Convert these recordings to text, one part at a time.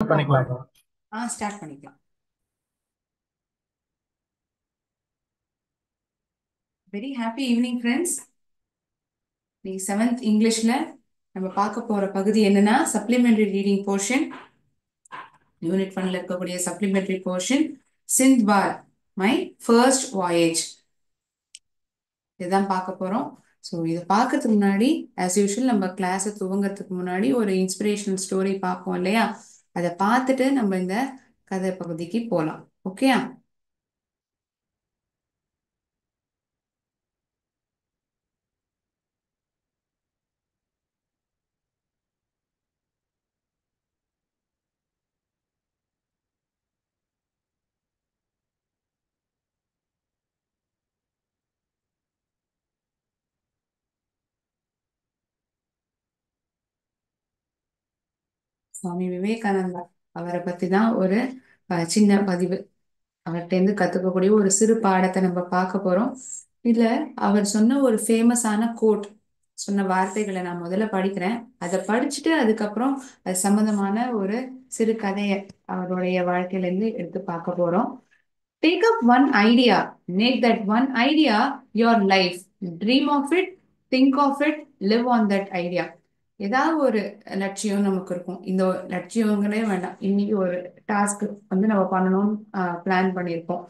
பண்ணிக்கலாம். ஸ்டார்ட் பண்ணிக்கலாம். Very happy evening friends. நீ 7th இங்கிலீஷ்ல நம்ம பார்க்க போற பகுதி என்னன்னா சப்ளிமெண்டரி ரீடிங் போர்ஷன். யூனிட் 1ல இருக்கக்கூடிய supplementary portion Sindbad my first voyage இதுதான் பார்க்க போறோம். ஸோ இதை பார்க்கறதுக்கு முன்னாடி ஆஸ் யூஷுவல் நம்ம கிளாஸை துவங்கறதுக்கு முன்னாடி ஒரு இன்ஸ்பிரேஷனல் ஸ்டோரி பார்ப்போம் இல்லையா? அதை பார்த்துட்டு நம்ம இந்த கதை பகுதிக்கு போகலாம். ஓகேயா? சுவாமி விவேகானந்தா அவரை பத்தி தான் ஒரு சின்ன பதிவு. அவர்கிட்ட இருந்து கத்துக்கக்கூடிய ஒரு சிறு பாடத்தை நம்ம பார்க்க போறோம். இதுல அவர் சொன்ன ஒரு ஃபேமஸான கோட், சொன்ன வார்த்தைகளை நான் முதல்ல படிக்கிறேன். அதை படிச்சுட்டு அதுக்கப்புறம் அது சம்பந்தமான ஒரு சிறு கதையை அவருடைய வாழ்க்கையில இருந்து எடுத்து பார்க்க போறோம். Take up one idea, make that one idea your life. Dream of it, think of it, live on that idea. ஏதாவது ஒரு லட்சியம் நமக்கு இருக்கும். இந்த லட்சியங்களே வேண்டாம், இன்னைக்கு ஒரு டாஸ்க் வந்து நம்ம பண்ணணும்னு பிளான் பண்ணியிருப்போம்.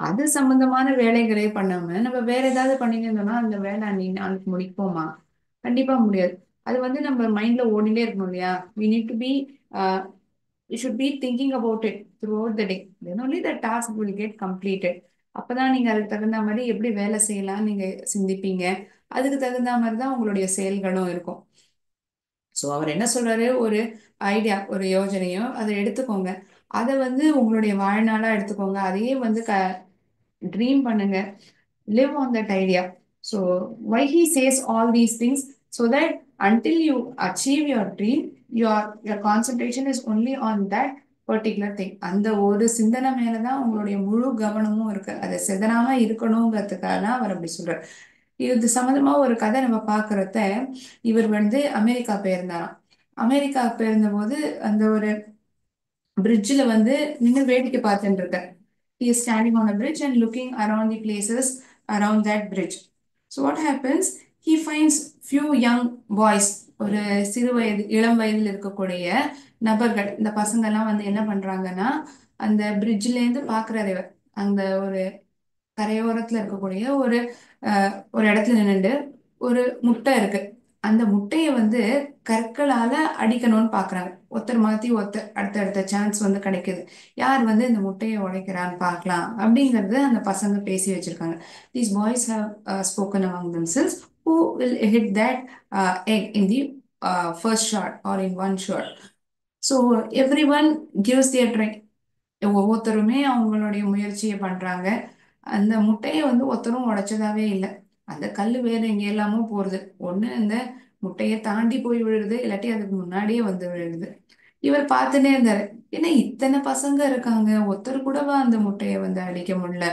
அது சம்பந்தமான வேலைகளே பண்ணாம நம்ம வேற ஏதாவது பண்ணியிருந்தோம்னா அந்த வேலை அன்னைக்கு நாளைக்கு முடிப்போமா? கண்டிப்பா முடியாது. அது வந்து நம்ம மைண்ட்ல ஓடிட்டே இருக்கணும் இல்லையா? we need to be uh, you should be thinking about it throughout the day. Then only the task will get completed. அப்பதான் நீங்க அதுக்கு தகுந்த மாதிரி எப்படி வேலை செய்யலாம் நீங்க சிந்திப்பீங்க. அதுக்கு தகுந்த மாதிரி தான் உங்களுடைய செயல்களும் இருக்கும். ஸோ அவர் என்ன சொல்றாரு, ஒரு ஐடியா, ஒரு யோஜனையோ அதை எடுத்துக்கோங்க. அதை வந்து உங்களுடைய வாழ்நாளா எடுத்துக்கோங்க. அதையே வந்து ட்ரீம் பண்ணுங்க. live on that idea. So why he says all these things? So that until you achieve your dream, your concentration is only on that particular thing. அந்த ஒரு சிந்தனை மேலதான் உங்களுடைய முழு கவனமும் இருக்கு. அதை சிதறாம இருக்கணுங்கிறதுக்காக தான் அவர் அப்படி சொல்றாரு. இது சம்பந்தமா ஒரு கதை நம்ம பாக்குறத, இவர் வந்து அமெரிக்கா போயிருந்தாராம். அமெரிக்கா போயிருந்த போது அந்த ஒரு பிரிட்ஜில் வந்து நின்று வேடிக்கை பார்த்துட்டு இருக்கார். He is standing on a bridge and looking around the places around that bridge. So what happens? He finds few young boys. ஒரு சிறு வயது இளம் வயதில் இருக்கக்கூடிய நபர்கள். இந்த பசங்க எல்லாம் வந்து என்ன பண்றாங்கன்னா அந்த பிரிட்ஜ்ல இருந்து பாக்குறாரு இவர். அந்த ஒரு கரையோரத்துல இருக்கக்கூடிய ஒரு இடத்துல நின்னுட்டு ஒரு முட்டை இருக்கு. அந்த முட்டையை வந்து கற்களால அடிக்கணும்னு பாக்குறாங்க. ஒருத்தர் மாத்தி ஒருத்தர் அடுத்தடுத்த சான்ஸ் வந்து கிடைக்குது. யார் வந்து இந்த முட்டையை உடைக்கிறான்னு பார்க்கலாம் அப்படிங்கறது அந்த பசங்க பேசி வச்சிருக்காங்க. These boys have spoken among themselves who will hit that egg in the first shot or in one shot. So everyone gives their try. ஒவ்வொருத்தருமே அவங்களுடைய முயற்சியை பண்றாங்க. அந்த முட்டையை வந்து ஒருத்தரும் உடைச்சதாவே இல்லை. அந்த கல்லு வேற எங்க எல்லாமோ போறது. ஒண்ணு இந்த முட்டையை தாண்டி போய் விழுறது, இல்லாட்டி அதுக்கு முன்னாடியே வந்து விழுது. இவர் பார்த்துட்டே இருந்தாரு. ஏன்னா இத்தனை பசங்க இருக்காங்க, ஒருத்தர் கூடவா அந்த முட்டையை வந்து அடிக்க முடியல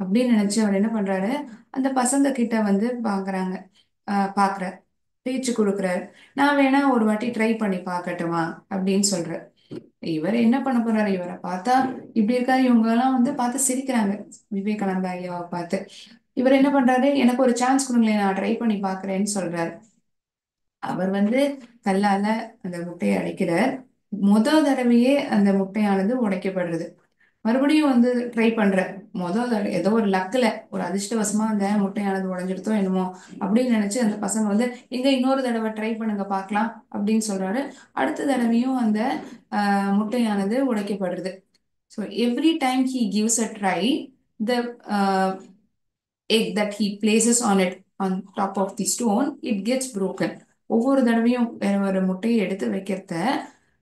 அப்படின்னு நினைச்சு அவர் என்ன பண்றாரு, அந்த பசங்க கிட்ட வந்து பாக்குறாரு, பேச்சு கொடுக்குறாரு. நான் வேணா ஒரு வாட்டி ட்ரை பண்ணி பார்க்கட்டுமா அப்படின்னு சொல்றாரு. இவர் என்ன பண்ண போறாரு, இவரை பார்த்தா இப்படி இருக்காரு. இவங்க எல்லாம் வந்து பார்த்து சிரிக்கிறாங்க விவேகானந்தா ஐயாவை பார்த்து. இவர் என்ன பண்றாரு, எனக்கு ஒரு சான்ஸ் கொடுங்களேன், நான் ட்ரை பண்ணி பாக்குறேன்னு சொல்றாரு. அவர் வந்து கல்லால அந்த முட்டையை அடைக்கிறார். முதல் தடவையே அந்த முட்டையானது உடைக்கப்படுறது. மறுபடியும் வந்து ட்ரை பண்ற முதல் தடவை ஏதோ ஒரு லக்குல ஒரு அதிர்ஷ்டவசமா அந்த முட்டையானது உடைஞ்சிருத்தோ என்னமோ அப்படின்னு நினைச்சு அந்த பசங்க வந்து எங்க இன்னொரு தடவை ட்ரை பண்ணுங்க பார்க்கலாம் அப்படின்னு சொல்றாரு. அடுத்த தடவையும் அந்த முட்டையானது உடைக்கப்படுறது. So every time he gives a try, the egg that he places on it on top of the stone, it gets broken. ஒவ்வொரு தடவையும் வேற ஒரு முட்டையை எடுத்து வைக்கிறத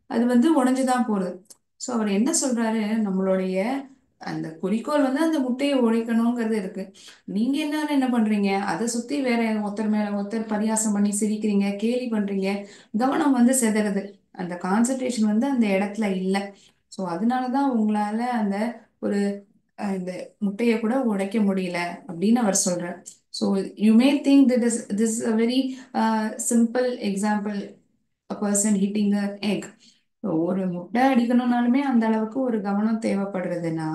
அது வந்து உடைஞ்சுதான் போகுது. ஸோ அவர் என்ன சொல்றாரு, நம்மளுடைய அந்த குறிக்கோள் வந்து அந்த முட்டையை உடைக்கணுங்கிறது இருக்கு. நீங்க என்ன பண்றீங்க, அதை சுத்தி வேற ஒருத்தர் மேல ஒருத்தர் பரியாசம் பண்ணி சிரிக்கிறீங்க, கேலி பண்றீங்க. கவனம் வந்து செதறது. அந்த கான்சென்ட்ரேஷன் வந்து அந்த இடத்துல இல்லை. ஸோ அதனாலதான் உங்களால அந்த ஒரு இந்த முட்டையை கூட உடைக்க முடியல அப்படின்னு அவர் சொல்றார். So you may think that this is a very simple example, a person hitting an egg. ஒரு முட்டை அடிக்கணும்னாலுமே அந்த அளவுக்கு ஒரு கவனம் தேவைப்படுறதுன்னா,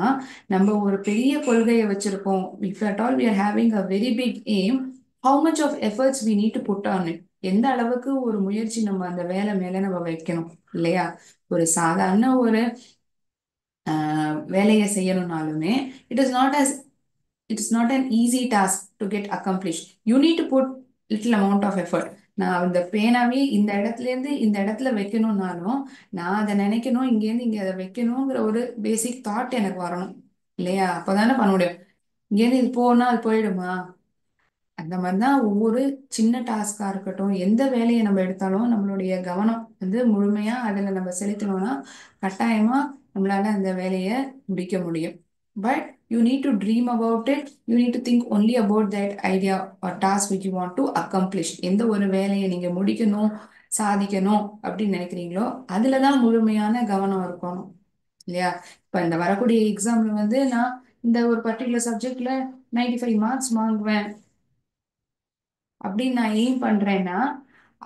நம்ம ஒரு பெரிய கொள்கையை வச்சிருக்கோம். If at all we are having a very big aim, how much of efforts we need to put on it? எந்த அளவுக்கு ஒரு முயற்சி நம்ம அந்த வேலை மேல நம்ம வைக்கணும் இல்லையா? ஒரு சாதாரண ஒரு வேலையை செய்யணும்னாலுமே it is not as it's not an easy task to get accomplished. You need to put little amount of effort. நான் அந்த பேனாவே இந்த இடத்துல இருந்து இந்த இடத்துல வைக்கணும்னாலும் நான் அதை நினைக்கணும், இங்க இருந்து இங்க அதை வைக்கணுங்கிற ஒரு பேசிக் தாட் எனக்கு வரணும் இல்லையா? அப்பதானே பண்ண முடியும். இங்க இருந்து இது போனா அது போயிடுமா? அந்த மாதிரிதான் ஒவ்வொரு சின்ன டாஸ்கா இருக்கட்டும், எந்த வேலையை நம்ம எடுத்தாலும் நம்மளுடைய கவனம் வந்து முழுமையா அதுல நம்ம செலுத்தணும்னா கட்டாயமா நம்மளால அந்த வேலையை முடிக்க முடியும். But you need to dream about it. You need to think only about that idea or task which you want to accomplish. எந்த ஒரு வேலையை நீங்க முடிக்கணும், சாதிக்கணும் அப்படின்னு நினைக்கிறீங்களோ அதுலதான் முழுமையான கவனம் இருக்கணும் இல்லையா? இப்ப இந்த வரக்கூடிய எக்ஸாம்ல வந்து நான் இந்த ஒரு பர்டிகுலர் சப்ஜெக்ட்ல 95 மார்க்ஸ் வாங்குவேன் அப்படின்னு நான் எய்ம் பண்றேன்னா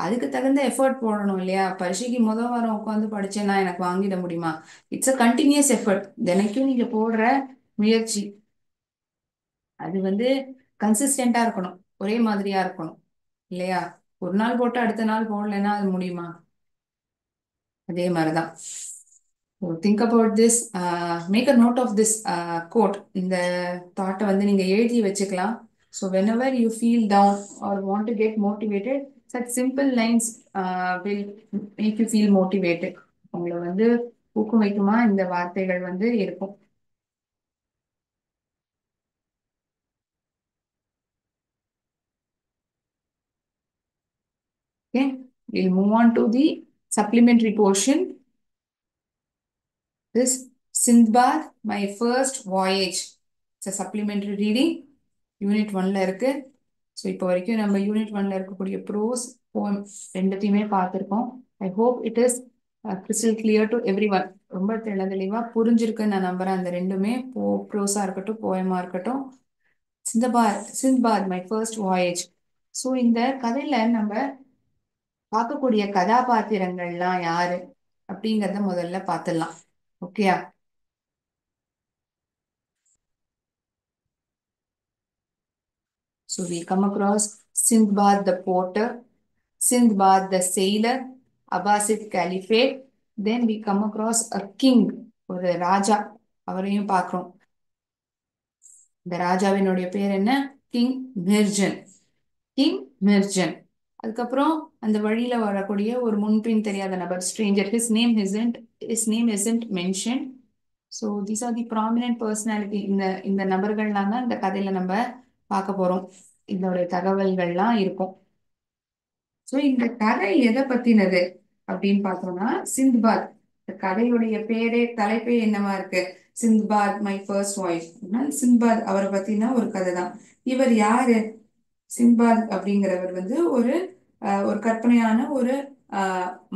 அதுக்கு தகுந்த எஃபர்ட் போடணும் இல்லையா? பரீட்சைக்கு முதல் வாரம் உட்காந்து படிச்சேன்னா எனக்கு வாங்கிட முடியுமா? It's a continuous effort. தினைக்கும் நீங்க போடுற முயற்சி அது வந்து கன்சிஸ்டண்டா இருக்கணும், ஒரே மாதிரியா இருக்கணும் இல்லையா? ஒரு நாள் போட்டு அடுத்த நாள் போடலைன்னா அது முடியுமா? அதே மாதிரிதான். Think about this. Make a note of this quote. இந்த தாட்டை வந்து நீங்க எழுதி வச்சுக்கலாம். So whenever you feel down or want to get motivated, such simple lines will make you feel motivated. உங்களை வந்து ஊக்குவிக்குமா இந்த வார்த்தைகள் வந்து இருக்கும். Okay, we'll move on to the supplementary portion. This Sindbad, My First Voyage. It's a supplementary reading. Unit ஒன்ல இருக்கு. So இப்போ வரைக்கும் நம்ம யூனிட் ஒன்ல இருக்கக்கூடிய ப்ரோஸ் போயம் ரெண்டுத்தையுமே பார்த்துருக்கோம். I hope it is crystal clear to every one. ரொம்ப தெளிவா புரிஞ்சிருக்குன்னு நான் நம்புறேன். அந்த ரெண்டுமே ப்ரோஸா இருக்கட்டும், போயமா இருக்கட்டும். சிந்த்பாத் மை ஃபர்ஸ்ட் வாயேஜ். ஸோ இந்த கதையில நம்ம பார்க்கக்கூடிய கதாபாத்திரங்கள்லாம் யாரு அப்படிங்கிறத முதல்ல பார்த்துடலாம். ஓகேயா? So we come across Sindbad the porter, Sindbad the sailor, Abbasid Caliphate. Then we come across a king, ஒரு ராஜா. அவரையும் பார்க்கிறோம். இந்த ராஜாவினுடைய பேர் என்ன? கிங் மிர்ஜன். கிங் மிர்ஜன். அதுக்கப்புறம் அந்த வழியில வரக்கூடிய ஒரு முன்பின் தெரியாத நபர், Stranger. his name isn't mentioned. So these are the prominent personality. இந்த இந்த நபர்கள்லாம் தான் இந்த கதையில நம்ம பார்க்க போறோம். இதோடைய தகவல்கள்லாம் இருக்கும். ஸோ இந்த கதை எதை பத்தினது அப்படின்னு பார்த்தோம்னா சிந்த்பாத். இந்த கதையுடைய பேரே, தலைப்பே என்னவா இருக்கு? சிந்த்பாத் மை ஃபர்ஸ்ட் வாய்ஸ். சிந்த்பாத் அவரை பத்தின ஒரு கதை தான். இவர் யாரு? சிந்த்பாத் அப்படிங்கிறவர் வந்து ஒரு கற்பனையான ஒரு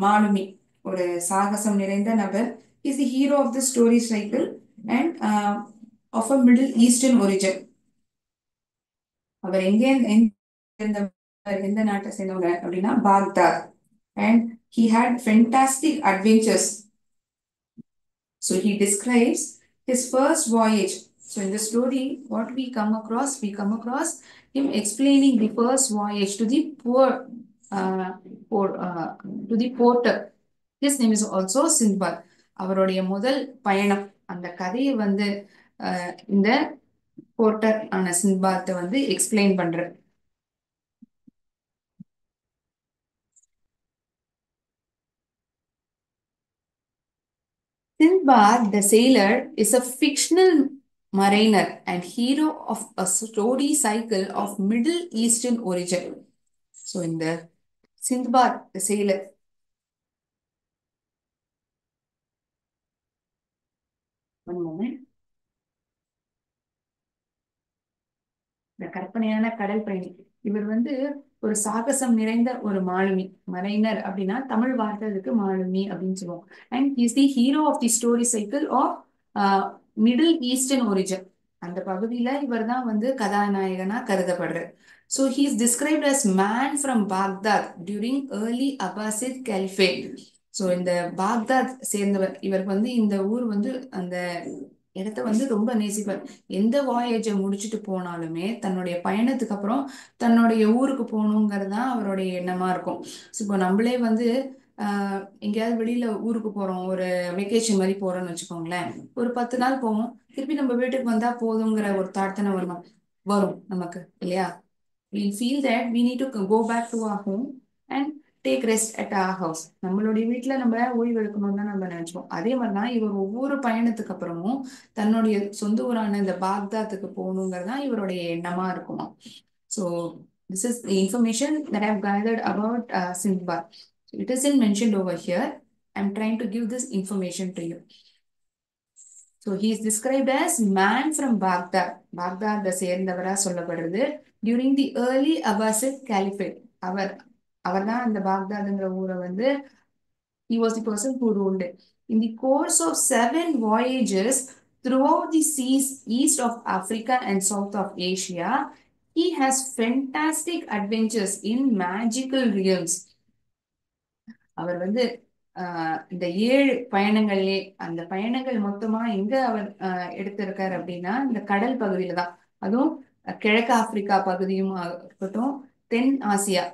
மாலுமி, ஒரு சாகசம் நிறைந்த நபர். Is the hero of the story cycle and of a middle eastern origin. அவர் எந்த நாட்டை சேர்ந்தவங்க அப்படின்னா Baghdad. And he had fantastic adventures. So he describes his first voyage. So in the story, what we come across him explaining the first voyage to the poor to the porter. His name is also Sindbad. அவருடைய முதல் பயணம், அந்த கதையை வந்து இந்த Porter ஆன சிந்த்பாத்தை வந்து explain பண்ற. Sindbad the Sailor is a fictional mariner and hero of a story cycle of Middle Eastern origin. So in the Sindbad the Sailor. One moment. இந்த கற்பனையான கடல் பயணி. இவர் வந்து ஒரு சாகசம் நிறைந்த ஒரு மாலுமி. மரைனர் அப்படின்னா தமிழ் வார்த்தைக்கு மாலுமி அப்படின்னு சொல்லுவோம். And is the hero of the story cycle of middle eastern origin. அந்த பகுதியில இவர் தான் வந்து கதாநாயகனா கருதப்படுறார். So he is described as man from Baghdad during early Abbasid Caliphate. So இந்த பாக்தாத் சேர்ந்தவர், இவருக்கு வந்து இந்த ஊர் வந்து அந்த இடத்த வந்து ரொம்ப நேசிப்பார். எந்த வாயேஜை முடிச்சுட்டு போனாலுமே தன்னுடைய பயணத்துக்கு அப்புறம் தன்னுடைய ஊருக்கு போகணுங்கிறது தான் அவருடைய எண்ணமா இருக்கும். ஸோ இப்போ நம்மளே வந்து எங்கேயாவது வெளியில ஊருக்கு போறோம், ஒரு வெக்கேஷன் மாதிரி போறோம்னு வச்சுக்கோங்களேன். ஒரு 10 நாள் போவோம், திருப்பி நம்ம வீட்டுக்கு வந்தா போதுங்கிற ஒரு தாட் தானே வரும் நமக்கு, இல்லையா? we feel that we need to go back to our home and take rest at our house. நம்மளுடைய வீட்ல நம்ம ஓய்வு எடுக்கணும்னு தான் நம்ம நினைச்சோம். அதே மாதிரிதான் இவர் ஒவ்வொரு பயணத்துக்கு அப்புறமும் தன்னுடைய சொந்த ஊரான இந்த பாக்தாத்துக்கு போகணுங்கிறதுதான் இவருடைய எண்ணமா இருக்குமா. So this is the information that I've gathered about Sindbad. So it isn't mentioned over here. I'm trying to give this information to you. So he is described as man from Baghdad. Baghdad சேர்ந்தவரா சொல்லப்படுறது. During the early Abbasid Caliphate. அவர் அவர்தான் அந்த பாக்தாத்ங்கிற ஊரை வந்து he was the person who ruled it. In the course of 7 voyages throughout the seas east of Africa and south of Asia, he has fantastic adventures in magical realms. அவர் வந்து இந்த 7 பயணங்கள்லே அந்த பயணங்கள் மொத்தமா எங்க அவர் எடுத்திருக்காரு அப்படின்னா இந்த கடல் பகுதியில தான். அதுவும் கிழக்கு ஆப்பிரிக்கா பகுதியும் இருக்கட்டும், தென் ஆசியா,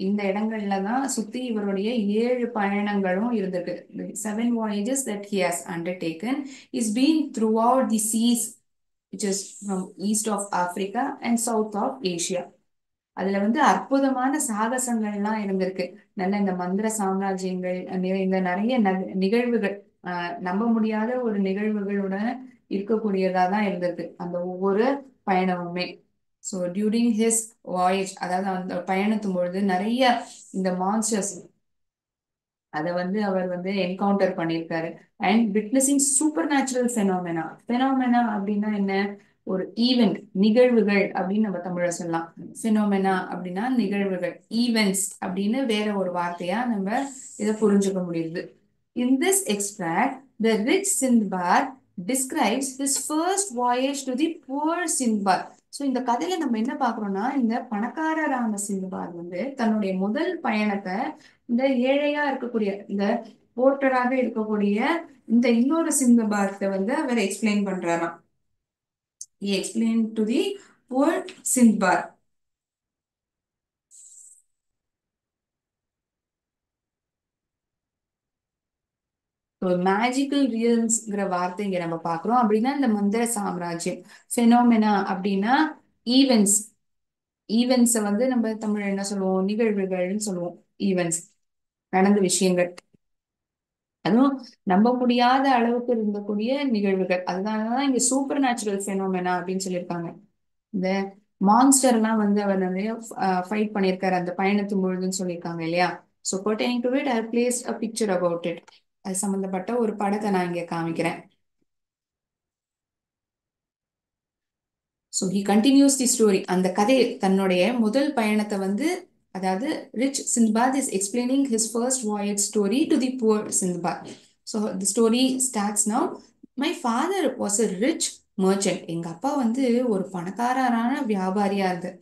இந்த இடங்கள்ல தான் சுத்தி இவருடைய 7 பயணங்களும் இருந்திருக்கு. 7 voyages that he has undertaken is been throughout the seas which is from east of Africa and south of Asia. அதுல வந்து அற்புதமான சாகசங்கள்லாம் இருந்திருக்கு. நல்ல இந்த மந்திர சாம்ராஜ்யங்கள் நிறைந்த நிறைய நிகழ்வுகள், நம்ப முடியாத ஒரு நிகழ்வுகளோட இருக்கக்கூடியதா தான் இருந்திருக்கு அந்த ஒவ்வொரு பயணமுமே. ஸோ டியூரிங் ஹிஸ் வாயேஜ், அதாவது அந்த பயணத்தும் பொழுது நிறைய இந்த மான்ஸ்டர்ஸ் அதை வந்து அவர் வந்து என்கவுண்டர் பண்ணியிருக்காரு. And witnessing supernatural phenomena. Phenomena அப்படின்னா என்ன? ஒரு ஈவெண்ட், நிகழ்வுகள் அப்படின்னு நம்ம தமிழ சொல்லலாம். பினோமெனா அப்படின்னா நிகழ்வுகள், ஈவெண்ட்ஸ் அப்படின்னு வேற ஒரு வார்த்தையா நம்ம இதை புரிஞ்சுக்க முடியுது. In this extract, the rich Sindbad describes his first voyage to the poor Sindbad. So இந்த கதையில நம்ம என்ன பாக்குறோம்னா, இந்த பணக்காரரான சிந்துபாத் வந்து தன்னுடைய முதல் பயணத்தை இந்த ஏழையா இருக்கக்கூடிய, இந்த போர்ட்டராக இருக்கக்கூடிய இந்த இன்னொரு சிந்துபாத்தை வந்து அவர் எக்ஸ்பிளைன் பண்றாராம். He explained to the poor Sindbad. Magical ரியல்ஸ்ங்கிற வார்த்தை இங்க நம்ம பாக்குறோம். அப்படின்னா இந்த மந்திர சாம்ராஜ்யம். பெனோமெனா அப்படின்னா ஈவெண்ட்ஸ். ஈவெண்ட்ஸை வந்து நம்ம தமிழ் என்ன சொல்லுவோம்? நிகழ்வுகள்னு சொல்லுவோம். ஈவெண்ட்ஸ், நடந்த விஷயங்கள், அதுவும் நம்ப முடியாத அளவுக்கு இருந்தக்கூடிய நிகழ்வுகள். அதனாலதான் இங்க சூப்பர் நேச்சுரல் பெனோமெனா அப்படின்னு சொல்லியிருக்காங்க. இந்த மான்ஸ்டர் எல்லாம் வந்து அவர் நிறைய ஃபைட் பண்ணியிருக்காரு அந்த பயணத்து பொழுதுன்னு சொல்லியிருக்காங்க இல்லையா? So pertaining to it, I have placed a picture about it. அது சம்பந்தப்பட்ட ஒரு படத்தை நான் இங்க காமிக்கிறேன். So he continues the story. அந்த கதை தன்னுடைய முதல் பயணத்தை வந்து, அதாவது rich Sindbad is explaining his first voyage story to the poor Sindbad. So the story starts now. My father was a rich merchant. எங்க அப்பா வந்து ஒரு பணக்காரரான வியாபாரியா இருந்தார்.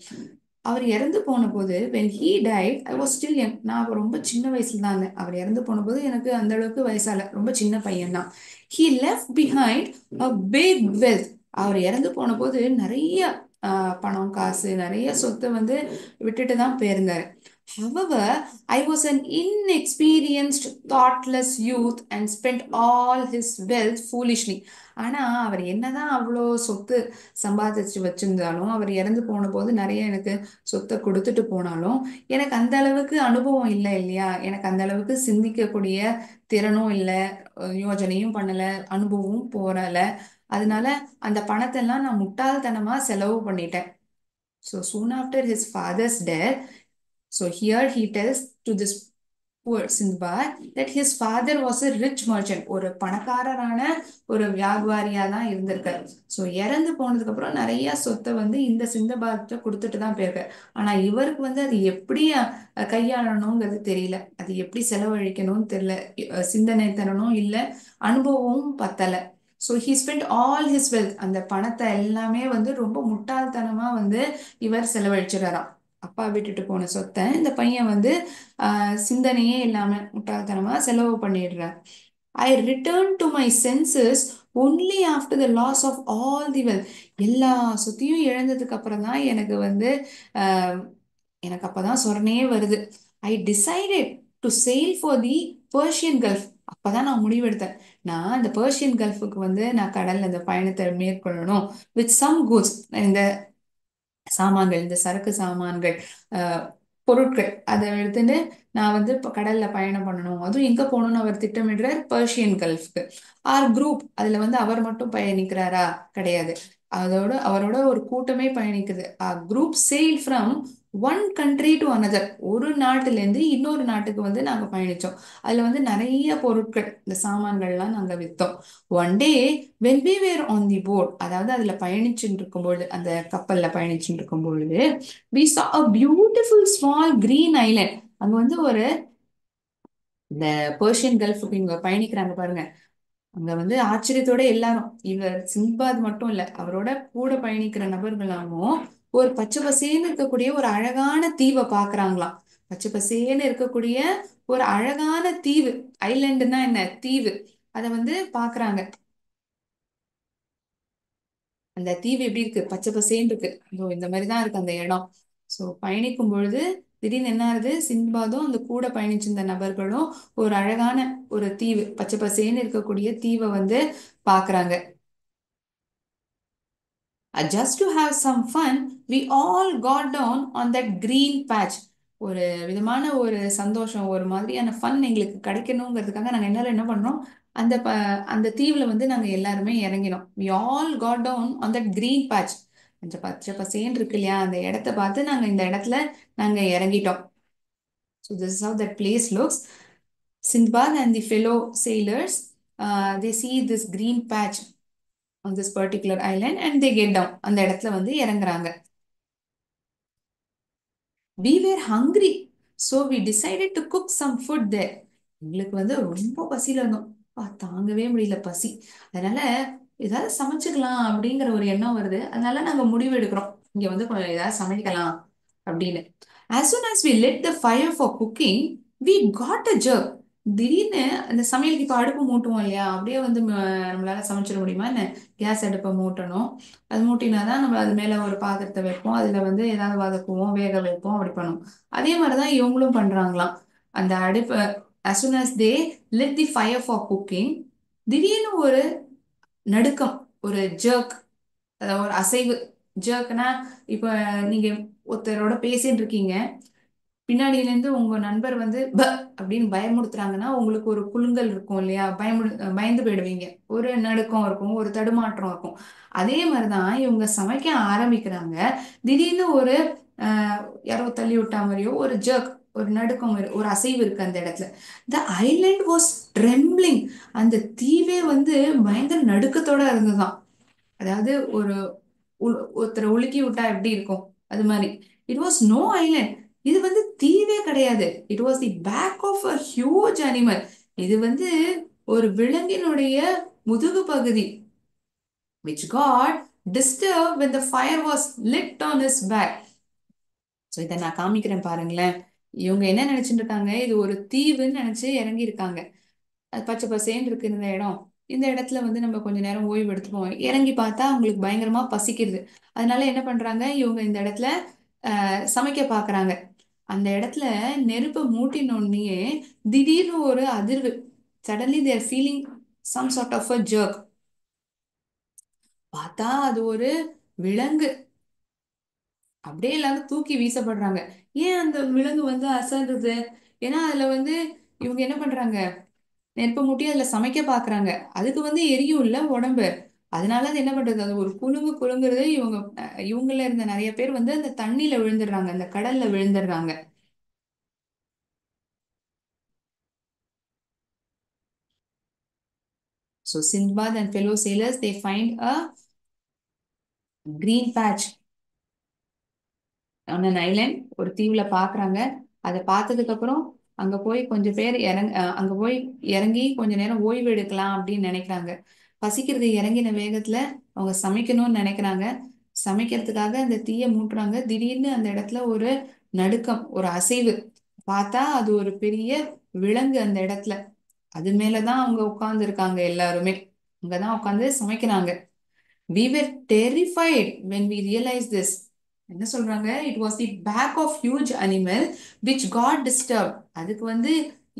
அவர் இறந்து போன போது when he died I was still young. நான் ரொம்ப சின்ன வயசுல தான் இருந்தேன். அவர் இறந்து போன போது எனக்கு அந்த அளவுக்கு வயசால, ரொம்ப சின்ன பையன் தான். He left behind a big wealth. அவர் இறந்து போன போது நிறைய பணம், காசு, நிறைய சொத்தை வந்து விட்டுட்டு தான் போயிருந்தாரு. However, I was an inexperienced, thoughtless youth and spent all his wealth foolishly. ஆனா அவர் என்னதான் அவ்வளோ சொத்து சம்பாதிச்சு வச்சிருந்தாலும், அவர் இறந்து போன போது நிறைய எனக்கு சொத்தை கொடுத்துட்டு போனாலும் எனக்கு அந்த அளவுக்கு அனுபவம் இல்லை இல்லையா? எனக்கு அந்த அளவுக்கு சிந்திக்கக்கூடிய திறனும் இல்லை, யோஜனையும் பண்ணல, அனுபவமும் போறல. அதனால அந்த பணத்தை எல்லாம் நான் முட்டாள்தனமா செலவு பண்ணிட்டேன். So soon after his father's death, so here he tells to this poor Sindbad that his father was a rich merchant. ஒரு பணக்காரரான ஒரு வியாபாரியா தான் இருந்திருக்காரு. ஸோ இறந்து போனதுக்கு அப்புறம் நிறைய சொத்தை வந்து இந்த சிந்தபாத்தை கொடுத்துட்டு தான் போயிருக்காரு. ஆனா இவருக்கு வந்து அது எப்படி கையாளணுங்கிறது தெரியல, அது எப்படி செலவழிக்கணும்னு தெரியல, சிந்தனை தரணும் இல்ல, அனுபவமும் பத்தல. So he spend all his wealth. அந்த பணத்தை எல்லாமே வந்து ரொம்ப முட்டாள்தனமா வந்து இவர் செலவழிச்சிடறாராம். அப்பா விட்டுட்டு போன சொத்தை இந்த பையன் வந்து சிந்தனையே இல்லாம முட்டாள்தனமா செலவு பண்ணிடுறார். I return to my senses only after the loss of all the wealth. எல்லா சொத்தையும் இழந்ததுக்கு அப்புறம் தான் எனக்கு வந்து ஆஹ், எனக்கு அப்பதான் சொரணையே வருது. I decided to sail for the Persian gulf. அப்பதான் நான் முடிவெடுத்தேன், நான் இந்த பர்ஷியன் கல்ஃபுக்கு வந்து நான் கடல்ல இந்த பயணத்தை மேற்கொள்ளணும் வித் சம் குட்ஸ். இந்த சாமான்கள், இந்த சரக்கு சாமான்கள், அஹ், பொருட்கள் அதை எடுத்துட்டு நான் வந்து இப்போ கடல்ல பயணம் பண்ணணும். அதுவும் எங்க போகணும்னு அவர் திட்டமிடுறார், பர்ஷியன் கல்ஃப்க்கு. ஆர் குரூப், அதுல வந்து அவர் மட்டும் பயணிக்கிறாரா? கிடையாது. அதோட அவரோட ஒரு கூட்டமே பயணிக்குது. Our group sailed from one country to another. ஒரு நாட்டுல இருந்து இன்னொரு நாட்டுக்கு வந்து நாங்க பயணிச்சோம். அதுல வந்து நிறைய பொருட்கள், இந்த சாமான்கள்லாம் நாங்க வித்தோம். One day when we were on the boat, அதாவது அதுல பயணிச்சுட்டு இருக்கும்பொழுது, அந்த கப்பல்ல பயணிச்சுட்டு இருக்கும்பொழுது, we saw a beautiful small green island. அங்க வந்து ஒரு, இந்த பெர்ஷியன் கல்ஃபுக்கு இங்க பயணிக்கிறாங்க பாருங்க, அங்க வந்து ஆச்சரியத்தோட எல்லாரும், இவர் சின்பாத் மட்டும் இல்ல, அவரோட கூட பயணிக்கிற நபர்களாகவும் ஒரு பச்சை பசேன்னு இருக்கக்கூடிய ஒரு அழகான தீவை பாக்குறாங்களாம். பச்சை பசேன்னு இருக்கக்கூடிய ஒரு அழகான தீவு. ஐலண்டுன்னா என்ன? தீவு. அதை வந்து பாக்குறாங்க. அந்த தீவு எப்படி இருக்கு? பச்சை பசேன்னு இருக்கு. இதோ இந்த மாதிரி தான் இருக்கு அந்த இடம். ஸோ பயணிக்கும் பொழுது திடீர்னு என்ன ஆகுது, சிண்பாதும் அந்த கூட பயணிச்சிருந்த நபர்களும் ஒரு அழகான ஒரு தீவு, பச்சை பசேன்னு இருக்கக்கூடிய தீவை வந்து பாக்குறாங்க. Just to have some fun, we all got down on that green patch. ஒரு விதமான ஒரு சந்தோஷம், ஒரு மாதிரியான ஃபன் எங்களுக்கு கிடைக்கணுங்கிறதுக்காக நாங்க எல்லாரும் என்ன பண்ணோம், அந்த அந்த தீவுல வந்து நாங்க எல்லாருமே இறங்கினோம். we all got down on that green patch. கொஞ்சம் பச்சை பசேன்னு இருக்கு இல்லையா, அந்த இடத்த பார்த்து நாங்க இந்த இடத்துல நாங்க இறங்கிட்டோம். So this is how that place looks. Sindbad and the fellow sailors, they see this green patch on this particular island and they get down. அந்த இடத்துல வந்து இறங்குறாங்க. we were hungry, so we decided to cook some food there. எங்களுக்கு வந்து ரொம்ப பசியில இருந்தோம். தாங்கவே முடியல பசி. அதனால ஏதாவது சமைச்சுக்கலாம் அப்படிங்கிற ஒரு எண்ணம் வருது. அதனால நாங்க முடிவு எடுக்கிறோம், இங்க வந்து கொஞ்சம் ஏதாவது சமைக்கலாம் அப்படின்னு. as soon as we lit the fire for cooking, we got a jerk. திடீர்னு அந்த சமையலுக்கு இப்ப அடுப்பு மூட்டுவோம் இல்லையா, அப்படியே வந்து நம்மளால சமைச்சிட முடியுமா என்ன? கேஸ் அடுப்பை மூட்டணும். அது மூட்டினாதான் நம்ம அது மேல ஒரு பாத்திரத்தை வைப்போம், அதுல வந்து ஏதாவது வதக்குவோம், வேக வைப்போம், அப்படி பண்ணுவோம். அதே மாதிரிதான் இவங்களும் பண்றாங்களாம். அந்த அடுப்பை as soon as they lit the fire for cooking, திடீர்னு ஒரு நடுக்கம், ஒரு ஜர்க், அதாவது ஒரு அசைவு. ஜர்க்னா, இப்ப நீங்க ஒருத்தரோட பேசிட்டு இருக்கீங்க, பின்னாடியில இருந்து உங்க நண்பர் வந்து அப்படின்னு பயமுறுத்துறாங்கன்னா உங்களுக்கு ஒரு குலுங்கல் இருக்கும் இல்லையா, பயந்து போயிடுவீங்க, ஒரு நடுக்கம் இருக்கும், ஒரு தடுமாற்றம் இருக்கும். அதே மாதிரிதான் இவங்க சமைக்க ஆரம்பிக்கிறாங்க. திடீர்னு ஒரு ஆஹ் யாரோ தள்ளி விட்டா மாதிரியோ ஒரு ஜர்க், ஒரு நடுக்கம், ஒரு அசைவு இருக்கு அந்த இடத்துல. த ஐலண்ட் வாஸ் ட்ரெம்பிளிங். அந்த தீவே வந்து பயங்கர நடுக்கத்தோட இருந்ததுதான். அதாவது ஒரு ஒருத்தரை உலுக்கி விட்டா எப்படி இருக்கும், அது மாதிரி. It was no island. இது வந்து தீவே கிடையாது. It was the back of a huge animal. இது வந்து ஒரு விலங்கினுடைய முதுகு பகுதி, which got disturbed when the fire was lit on his back. So இதை நான் காமிக்கிறேன் பாருங்களேன். இவங்க என்ன நினைச்சிட்டு இருக்காங்க, இது ஒரு தீவுன்னு நினைச்சு இறங்கி இருக்காங்க. அது பச்சை பசேன்னு இருக்கு இந்த இடம். இந்த இடத்துல வந்து நம்ம கொஞ்ச நேரம் ஓய்வு எடுத்துப்போம். இறங்கி பார்த்தா அவங்களுக்கு பயங்கரமா பசிக்கிறது. அதனால என்ன பண்றாங்க, இவங்க இந்த இடத்துல சமைக்க பாக்குறாங்க. அந்த இடத்துல நெருப்பை மூட்டினோடனே திடீர்னு ஒரு அதிர்வு. Suddenly there feeling some sort of a jerk. பார்த்தா அது ஒரு விலங்கு. அப்படியே எல்லாரும் தூக்கி வீசப்படுறாங்க. ஏன் அந்த விலங்கு வந்து அசடுது? ஏன்னா அதுல வந்து இவங்க என்ன பண்றாங்க, நெருப்பை மூட்டி அதுல சமைக்க பாக்குறாங்க. அதுக்கு வந்து எரியும் இல்ல உடம்பு. அதனால அது என்ன பண்றது, அது ஒரு குலுங்கு குலுங்குறது. இவங்கள இருந்த நிறைய பேர் வந்து அந்த தண்ணியில விழுந்துடுறாங்க, அந்த கடல்ல விழுந்துடுறாங்க. So Sindbad and fellow sailors, they find a green patch on an island. ஒரு தீவுல பாக்குறாங்க. அதை பார்த்ததுக்கு அப்புறம் அங்க போய் கொஞ்சம் பேர் அங்க போய் இறங்கி கொஞ்ச நேரம் ஓய்வு எடுக்கலாம் அப்படின்னு நினைக்கிறாங்க. பசிக்கிறது இறங்கின வேகத்துல அவங்க சமைக்கணும்னு நினைக்கிறாங்க. சமைக்கிறதுக்காக அந்த தீய மூட்டுறாங்க. திடீர்னு அந்த இடத்துல ஒரு நடுக்கம், ஒரு அசைவு. பார்த்தா அது ஒரு பெரிய விலங்கு அந்த இடத்துல. அது மேலதான் அவங்க உட்கார்ந்து இருக்காங்க எல்லாருமே. அங்கதான் உட்கார்ந்து சமைக்கிறாங்க. We were terrified when we realized this. என்ன சொல்றாங்க? It was the back of huge animal which got disturbed. அதுக்கு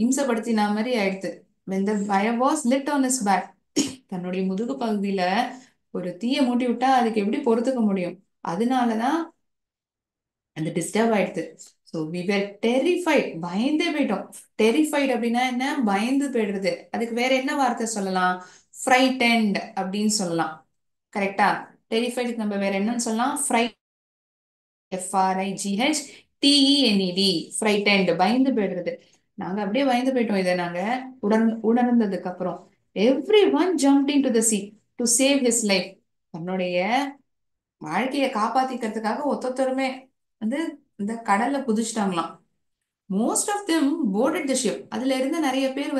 இம்சப்படுத்தின மாதிரி ஆயிடுத்து. When the fire was lit on his back. தன்னுடைய முதுகு பகுதியில ஒரு தீய மூட்டி விட்டா அதுக்கு எப்படி பொறுத்துக்க முடியும்? அதனாலதான் அந்த டிஸ்டர்ப் ஆயிடுது. ஸோ வி வேர் டெரிஃபைட், பயந்தே போயிட்டோம். டெரிஃபைட் அப்படின்னா என்ன? பயந்து போயிடுறது. அதுக்கு வேற என்ன வார்த்தை சொல்லலாம்? ஃப்ரைட்டன்ட் அப்படின்னு சொல்லலாம். கரெக்டா? டெரிஃபைடுக்கு நம்ம வேற என்னன்னு சொல்லலாம்? FRIGH TENED, ஃப்ரைட்டன்ட், பயந்து போயிடுறது. நாங்க அப்படியே பயந்து போயிட்டோம். இதை நாங்க உணர்ந்ததுக்கு அப்புறம் everyone jump into the sea to save his life. தன்னுடைய வாழ்க்கையை காப்பாத்திக்கிறதுக்காக ஒத்தொத்தருமே வந்து இந்த கடல்ல குதிச்சிட்டாங்களாம். Most of them boarded the ship. அதுல இருந்த நிறைய பேர்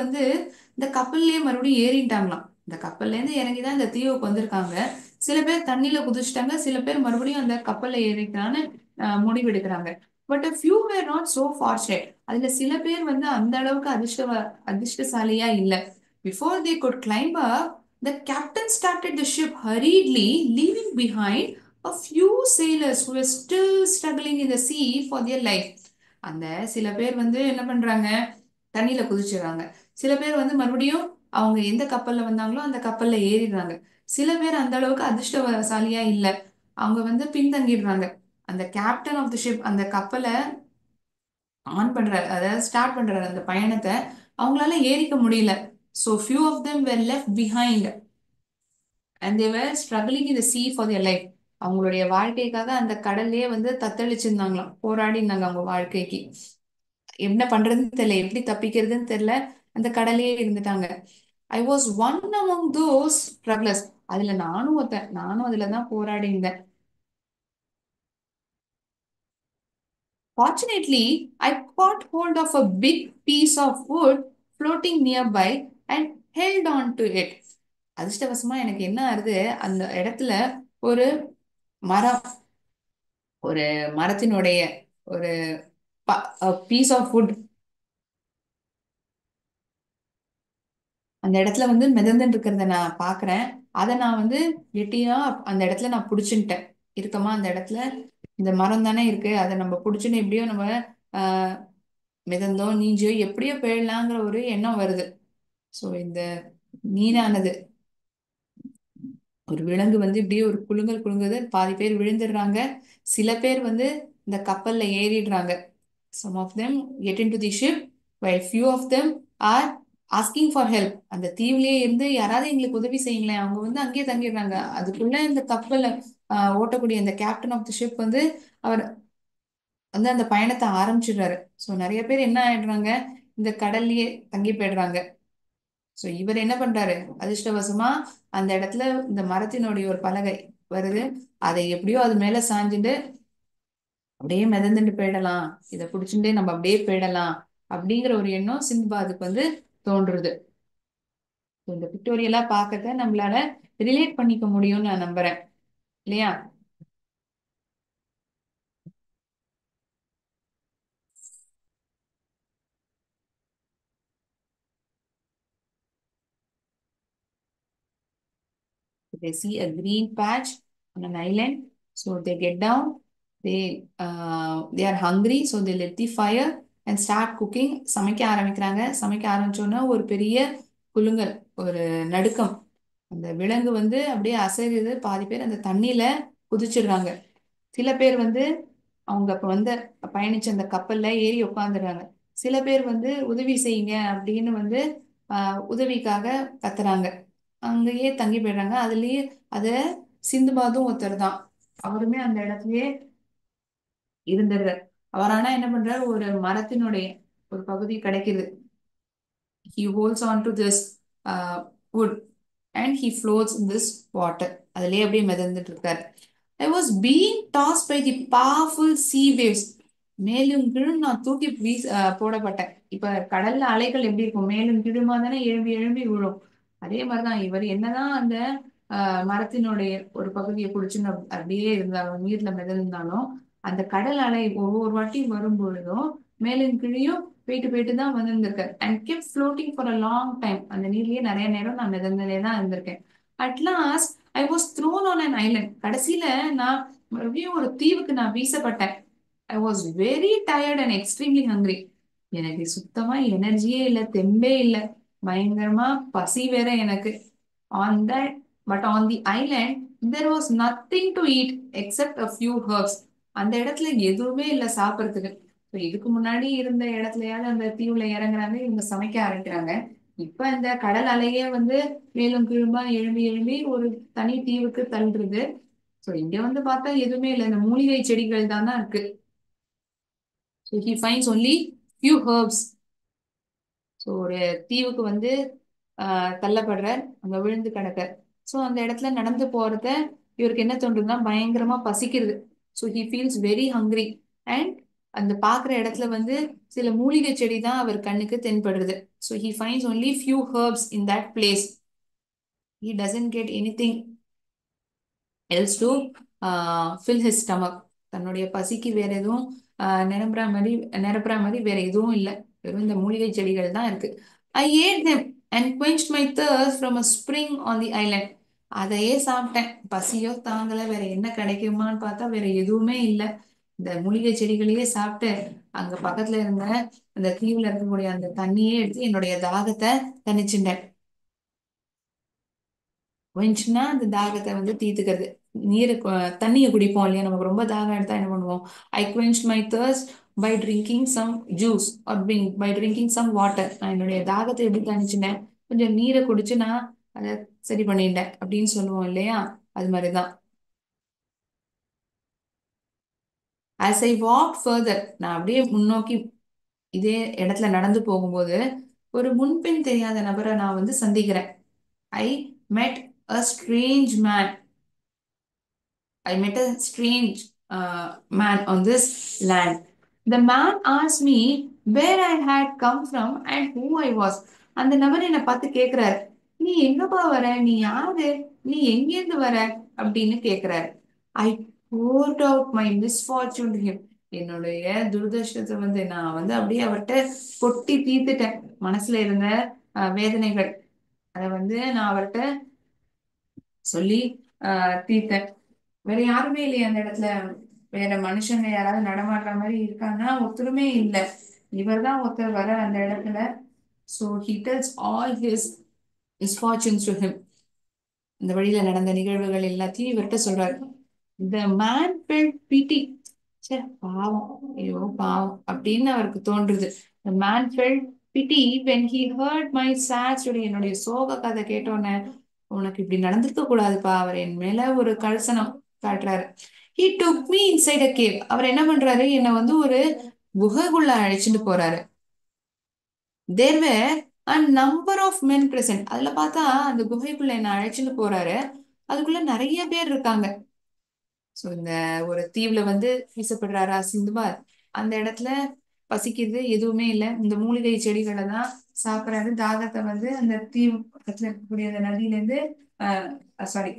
இந்த கப்பல்லயே மறுபடியும் ஏறிட்டாங்களாம். இந்த கப்பல்ல இருந்து இறங்கிதான் இந்த தீவுக்கு வந்திருக்காங்க. சில பேர் தண்ணியில குதிச்சிட்டாங்க, சில பேர் மறுபடியும் அந்த கப்பல்ல ஏறிக்கலான்னு முடிவெடுக்கிறாங்க. But few were not so fortunate. அதுல சில பேர் அந்த அளவுக்கு அதிர்ஷ்டசாலியா இல்ல. Before they could climb up, the captain started the ship hurriedly, leaving behind a few sailors who were still struggling in the sea for their life. அந்த சில பேர் என்ன பண்றாங்க? தண்ணியில குதிச்சிடுறாங்க. சில பேர் மறுபடியும் அவங்க எந்த கப்பல்ல வந்தாங்களோ அந்த கப்பல்ல ஏறிடுறாங்க. சில பேர் அந்த அளவுக்கு அதிர்ஷ்டசாலியா இல்ல. அவங்க பின்தங்கிடுறாங்க. அந்த கேப்டன் ஆஃப் தி ஷிப் அந்த கப்பலை ஆன் பண்றாரு, அதாவது ஸ்டார்ட் பண்றாரு அந்த பயணத்தை. அவங்களால ஏறிக்க முடியல. So few of them were left behind and they were struggling in the sea for their life. அவங்களுடைய வாழ்க்கைக்காக அந்த கடல்லயே தத்தளிச்சிருந்தாங்களாம், போராடி இருந்தாங்க அவங்க வாழ்க்கைக்கு. என்ன பண்றதுன்னு தெரியல, எப்படி தப்பிக்கிறதுன்னு தெரியல, அந்த கடலையே இருந்துட்டாங்க. I was one among those strugglers. அதுல நானும் ஒருத்தன், நானும் அதுலதான் போராடி இருந்தேன். Fortunately I got hold of a big piece of wood floating nearby and held on to it. அதிர்ஷ்டவசமா எனக்கு என்ன ஆறுது, அந்த இடத்துல ஒரு மரம், ஒரு மரத்தினுடைய ஒரு பீஸ் ஆஃப் wood அந்த இடத்துல மிதந்துட்டு இருக்கிறத நான் பாக்குறேன். அதை நான் கெட்டியா அந்த இடத்துல நான் புடிச்சுட்டேன். இருக்கமா அந்த இடத்துல இந்த மரம் தானே இருக்கு, அதை நம்ம புடிச்சுன்னு எப்படியோ நம்ம ஆஹ் மிதந்தோ நீஞ்சியோ எப்படியோ போயிடலாங்கிற ஒரு எண்ணம் வருது. சோ இந்த மீனானது, ஒரு விலங்கு இப்படியே ஒரு குலுங்கல் குலுங்குது. பாதி பேர் விழுந்துடுறாங்க. சில பேர் இந்த கப்பல்ல ஏறிடுறாங்க. Some of them get into the ship while few of them are asking for help. அந்த தீவுலயே இருந்து யாராவது எங்களுக்கு உதவி செய்யுங்களேன். அவங்க அங்கேயே தங்கிடுறாங்க. அதுக்குள்ள இந்த கப்பலை ஓட்டக்கூடிய இந்த கேப்டன் ஆஃப் தி ஷிப் அவர் அந்த பயணத்தை ஆரம்பிச்சிடுறாரு. ஸோ நிறைய பேர் என்ன ஆயிடுறாங்க, இந்த கடல்லயே தங்கி போயிடுறாங்க. ஸோ இவர் என்ன பண்றாரு, அதிர்ஷ்டவசமா அந்த இடத்துல இந்த மரத்தினுடைய ஒரு பலகை வருது. அதை எப்படியோ அது மேல சாஞ்சுட்டு அப்படியே மிதந்துட்டு போயிடலாம், இதை புடிச்சுட்டே நம்ம அப்படியே போயிடலாம் அப்படிங்கிற ஒரு எண்ணம் சிந்துபாதுக்கு தோன்றுறது. இந்த பிக்டோரியலா பார்க்கறத நம்மளால ரிலேட் பண்ணிக்க முடியும்னு நான் நம்புறேன், இல்லையா? They see a green patch on an island, so they get down. They are hungry, so they lit the fire and start cooking. சமைக்க ஆரம்பிக்கிறாங்க. சமைக்க ஆரம்பிச்சோன்னா ஒரு பெரிய குலுங்கல், ஒரு நடுக்கம். அந்த விலங்கு அப்படியே அசையுது. பாதி பேர் அந்த தண்ணியில குதிச்சிடுறாங்க. சில பேர் அவங்க அப்ப பயணிச்ச அந்த கப்பல்ல ஏறி உட்காந்துடுறாங்க. சில பேர் உதவி செய்யுங்க அப்படின்னு உதவிக்காக கத்துறாங்க. அங்கேயே தங்கி போயிடுறாங்க. அதுலயே அத சிந்துபாதும் ஒருத்தர் தான். அவருமே அந்த இடத்துலயே இருந்துடுறார். அவர் ஆனா என்ன பண்றாரு, ஒரு மரத்தினுடைய ஒரு பகுதி கிடைக்குது. He holds on to this wood and he floats in this water. அதுலயே அப்படியே மிதந்துட்டு இருக்காரு. I was being tossed by the powerful sea waves. மேலும் கீழும் நான் தூக்கி போடப்பட்டேன். இப்ப கடல்ல அலைகள் எப்படி இருக்கும், மேலும் கீழுமா தானே எழும்பி எழும்பி விழும். அதே மாதிரிதான் இவர் என்னதான் அந்த மரத்தினுடைய ஒரு பகுதியை பிடிச்சுன்னு அப்படியே இருந்தாலும் நீர்ல மிதந்தாலும் அந்த கடல் அலை ஒவ்வொரு வாட்டி வரும் பொழுதும் மேலும் கீழையும் போயிட்டு போயிட்டு தான் வந்திருந்திருக்கேன் and kept floating for a long time. அந்த நீர்லயே நிறைய நேரம் நான் மிதந்ததே தான் இருந்திருக்கேன். At last I was thrown on an island. கடைசியில நான் மறுபடியும் ஒரு தீவுக்கு நான் வீசப்பட்டேன். I was very tired and extremely hungry. எனக்கு சுத்தமா எனர்ஜியே இல்லை, தெம்பே இல்லை, பயங்கரமா பசி வேற எனக்கு. On that but on the island there was nothing to eat accept a few herbs. அந்த இடத்துல எதுவுமே இல்லை சாப்பிட்றதுக்கு. So, இதுக்கு முன்னாடி இருந்த இடத்துலயாவது அந்த தீவுல இறங்குறாங்க, இவங்க சமைக்க ஆரம்பிக்கிறாங்க. இப்ப இந்த கடல் அலையே வந்து மேலும் கீழுமா எழும்பி எழும்பி ஒரு தனி தீவுக்கு தள்ளுறது. சோ இங்க வந்து பார்த்தா எதுவுமே இல்லை, இந்த மூலிகை செடிகள் தான் இருக்கு. So he finds only few herbs. So ஒரு தீவுக்கு வந்து தள்ளப்படுறார், அங்க விழுந்து கிடக்கார். ஸோ அந்த இடத்துல நடந்து போறத இவருக்கு என்ன தோன்றுதுன்னா பயங்கரமா பசிக்கிறது. So he feels very hungry. And அந்த பாக்குற இடத்துல வந்து சில மூலிகை செடி தான் அவர் கண்ணுக்கு தென்படுறது. So he finds only few herbs in that place. He doesn't get anything else to fill his stomach. தன்னுடைய பசிக்கு வேற எதுவும் நிரப்புற மாதிரி வேற எதுவும் இல்லை. வெறும் இந்த மூலிகை செடிகள் தான் இருக்கு. I ate them and quenched my thirst from a spring on the island. அதையே சாப்பிட்டேன். பசியோ தாங்கல, வேற என்ன கிடைக்குமான்னு பார்த்தா வேற எதுவுமே இல்லை. இந்த மூலிகை செடிகளையே சாப்பிட்டு அங்க பக்கத்துல இருந்த அந்த தீவுல இருக்கக்கூடிய அந்த தண்ணியே எடுத்து என்னுடைய தாகத்தை தணிச்சுட்டேன். வெஞ்சுன்னா அந்த தாகத்தை வந்து தீர்த்துக்கிறது. நீரை தண்ணியை குடிப்போம் இல்லையா, நமக்கு ரொம்ப தாகம் எடுத்தா என்ன பண்ணுவோம்? I quenched my thirst by drinking some juice or by drinking some water. நான் என்னுடைய தாகத்தை எப்படி தணிச்சினேன்? கொஞ்சம் நீரை குடிச்சு நான் அதை சரி பண்ணிட்டேன் அப்படின்னு சொல்லுவோம் இல்லையா, அது மாதிரிதான். as I walked further, நான் அப்படியே முன்னோக்கி இதே இடத்துல நடந்து போகும்போது ஒரு முன்பின் தெரியாத நபரை நான் வந்து சந்திக்கிறேன். ஐ met a strange man. I met a strange man on this land. The man asked me where I had come from and who I was. அந்த நபர் என்னை பார்த்து கேக்குறாரு, நீ எங்கப்பா வர, நீ யாரு, நீ எங்கேருந்து வர அப்படின்னு கேக்குறாரு. ஐ poured out my misfortune to him. என்னுடைய துரதிர்ஷ்டத்தை வந்து நான் வந்து அப்படியே அவர்கிட்ட கொட்டி தீர்த்துட்டேன். மனசுல இருந்த வேதனைகள் அதை வந்து நான் அவர்கிட்ட சொல்லி தீர்த்தேன். வேற யாருமே இல்லையா அந்த இடத்துல? வேற மனுஷங்க யாராவது நடமாடுற மாதிரி இருக்காங்கன்னா ஒருத்தருமே இல்ல. இவர்தான் ஒருத்தர் வர அந்த இடத்துல. So he tells all his misfortunes to him. இந்த வழியில நடந்த நிகழ்வுகள் எல்லாத்தையும் இவர்கிட்ட சொல்றாரு. The man felt pity. ச்சே பாவம், ஐயோ பாவம் அப்படின்னு அவருக்கு தோன்றுது. The man felt pity when he heard my sad story. என்னுடைய சோக கதை கேட்டோன்னே, உனக்கு இப்படி நடந்திருக்க கூடாதுப்பா. அவர் என் மேல ஒரு கரிசனம் காட்டுறாரு. He took me inside a cave. அவர் என்ன பண்றாரு, என்னை வந்து ஒரு குகைக்குள்ள அழைச்சிட்டு போறாரு. There were a number of men present. அதுல பார்த்தா அந்த குகைக்குள்ள என்ன அழைச்சிட்டு போறாரு. அதுக்குள்ள நிறைய பேர் இருக்காங்க. சோ இந்த ஒரு தீவுல வந்து வீசப்படுறாரா சிந்துபாத். அந்த இடத்துல பசிக்குது, எதுவுமே இல்லை, இந்த மூலிகை செடிகளை தான் சாப்பிடறாரு. தாகத்தை வந்து அந்த தீவு பக்கத்துல இருக்கக்கூடிய அந்த நதியில இருந்து சாரி